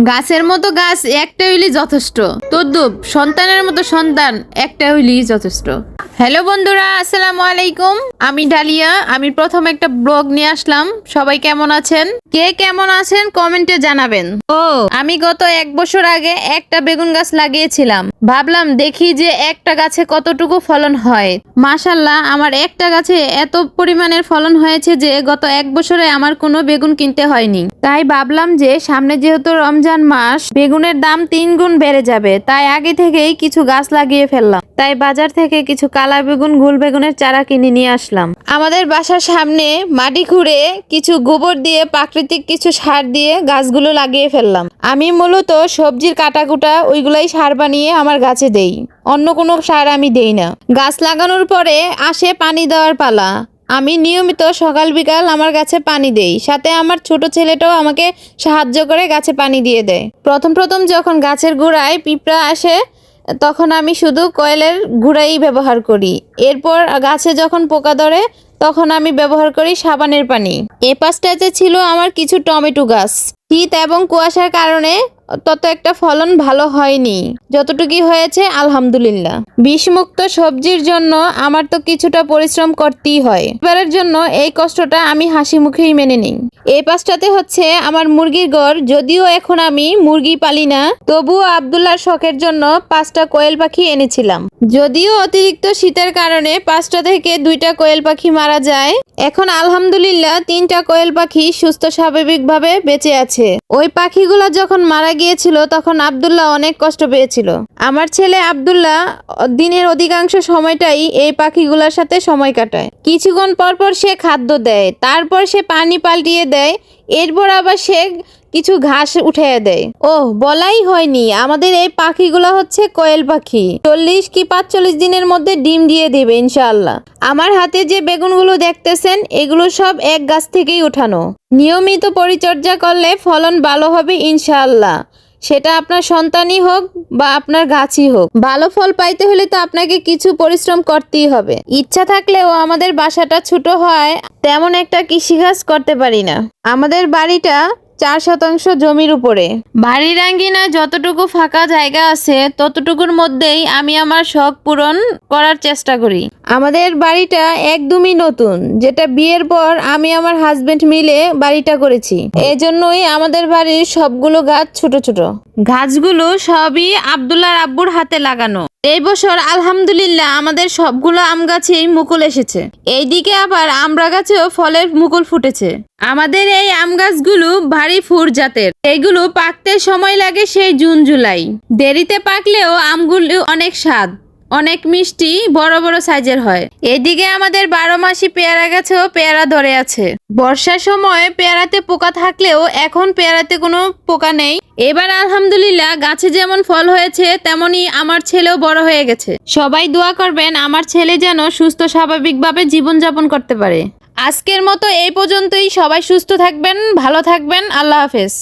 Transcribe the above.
গাছের মতো গাছ একটা হইলেই যথেষ্ট, তদ্রূপ সন্তানের মতো সন্তান একটা হইলেই যথেষ্ট। হ্যালো বন্ধুরা, আসসালামু আলাইকুম। আমি ডালিয়া। আমি প্রথম একটা ব্লগ নিয়ে আসলাম। সবাই কেমন আছেন? কে কেমন আছেন কমেন্টে জানাবেন। আমি গত 1 বছর আগে একটা বেগুন গাছ লাগিয়েছিলাম। ভাবলাম দেখি যে একটা গাছে কতটুকু ফলন হয়। মাশাআল্লাহ, আমার একটা গাছে এত পরিমাণের ফলন হয়েছে যে গত 1 বছরে আমার কোনো বেগুন কিনতে হয়নি। তাই ভাবলাম যে সামনে যেহেতু রমজান মাস, বেগুনের দাম 3 গুণ বেড়ে যাবে, তাই আগে থেকেই কিছু গাছ লাগিয়ে ফেললাম। তাই বাজার থেকে কিছু কালা বেগুন, গোল বেগুনের চারা কিনে নিয়ে আসলাম। আমাদের বাসার সামনে মাটি খুঁড়ে কিছু গোবর দিয়ে, প্রাকৃতিক কিছু সার দিয়ে গাছগুলো লাগিয়ে ফেললাম। আমি মূলত সবজির কাটাকুটা ওইগুলাই সার বানিয়ে আমার গাছে দেই, অন্য কোনো সার আমি দেই না। গাছ লাগানোর পরে আসে পানি দেওয়ার পালা। আমি নিয়মিত সকাল বিকাল আমার গাছে পানি দেই, সাথে আমার ছোট ছেলেটাও আমাকে সাহায্য করে গাছে পানি দিয়ে দেয়। প্রথম যখন গাছের গোড়ায় পিঁপড়া আসে তখন আমি শুধু কয়েলের গুঁড়াই ব্যবহার করি। এরপর গাছে যখন পোকা ধরে তখন আমি ব্যবহার করি সাবানের পানি। এ পাশটাতে ছিল আমার কিছু টমেটো গাছ। শীত এবং কুয়াশার কারণে তত একটা ফলন ভালো হয়নি, যতটুকু হয়েছে আলহামদুলিল্লাহ। বিষমুক্ত সবজির জন্য আমার তো কিছুটা পরিশ্রম করতেই হয়। এবারের জন্য এই কষ্টটা আমি হাসি মুখেই মেনে নিই। এই পাশটাতে হচ্ছে আমার মুরগির ঘর। যদিও এখন আমি মুরগি পালি না, তবুও আব্দুল্লাহর শখের জন্য 5টা কোয়েল পাখি এনেছিলাম। যদিও অতিরিক্ত শীতের কারণে 5টা থেকে 2টা কোয়েল পাখি মারা যায়, এখন আলহামদুলিল্লাহ 3টা কোয়েল পাখি সুস্থ স্বাভাবিকভাবে বেঁচে আছে। ওই পাখিগুলো যখন মারা গিয়েছিল তখন আব্দুল্লাহ অনেক কষ্ট পেয়েছিল। আমার ছেলে আব্দুল্লাহ দিনের অধিকাংশ সময়টাই এই পাখিগুলোর সাথে সময় কাটায়। কিছুক্ষণ পর সে খাদ্য দেয়, তারপর সে পানি পাল্টিয়ে দেয়, এরপর আবার সে কিছু ঘাস উঠিয়ে দেয়। বলাই হয়নি, আমাদের এই পাখিগুলো হচ্ছে কোয়েল পাখি। 40 কি 45 দিনের মধ্যে ডিম দিয়ে দেবে ইনশাআল্লাহ। আমার হাতে যে বেগুনগুলো দেখতেছেন এগুলো সব এক গাছ থেকেই উঠানো। নিয়মিত পরিচর্যা করলে ফলন ভালো হবে ইনশাআল্লাহ। সেটা আপনার সন্তানই হোক বা আপনার গাছই হোক, ভালো ফল পাইতে হলে তো আপনাকে কিছু পরিশ্রম করতেই হবে। ইচ্ছা থাকলেও আমাদের বাসাটা ছোট হয়, তেমন একটা কৃষিকাজ করতে পারি না। আমাদের বাড়িটা 4 শতাংশ জমির উপরে। বাড়ির আঙ্গিনা যতটুকু ফাঁকা জায়গা আছে ততটুকুর মধ্যেই আমি আমার শখ পূরণ করার চেষ্টা করি। আমাদের বাড়িটা একদমই নতুন, যেটা বিয়ের পর আমি আমার হাজবেন্ড মিলে বাড়িটা করেছি। এজন্যই আমাদের বাড়ির সবগুলো গাছ ছোট ছোট। গাছগুলো সবই আব্দুল্লাহর আব্বুর হাতে লাগানো। এই বছর আলহামদুলিল্লাহ আমাদের সবগুলো আম গাছেই মুকুল এসেছে। এইদিকে আবার আমড়া গাছেও ফলের মুকুল ফুটেছে। আমাদের এই আম গাছগুলো ভারী ফুর জাতের, এইগুলো পাকতে সময় লাগে সেই জুন জুলাই। দেরিতে পাকলেও আমগুলো অনেক স্বাদ, অনেক মিষ্টি, বড় বড় সাইজের হয়। এদিকে আমাদের 12 মাসি পেয়ারা গাছেও পেয়ারা ধরে আছে। বর্ষার সময় পেয়ারাতে পোকা থাকলেও এখন পেয়ারাতে কোনো পোকা নেই। এবার আলহামদুলিল্লাহ গাছে যেমন ফল হয়েছে তেমনি আমার ছেলেও বড় হয়ে গেছে। সবাই দোয়া করবেন আমার ছেলে যেন সুস্থ স্বাভাবিকভাবে জীবনযাপন করতে পারে। আজকের মতো এই পর্যন্তই। সবাই সুস্থ থাকবেন, ভালো থাকবেন। আল্লাহ হাফেজ।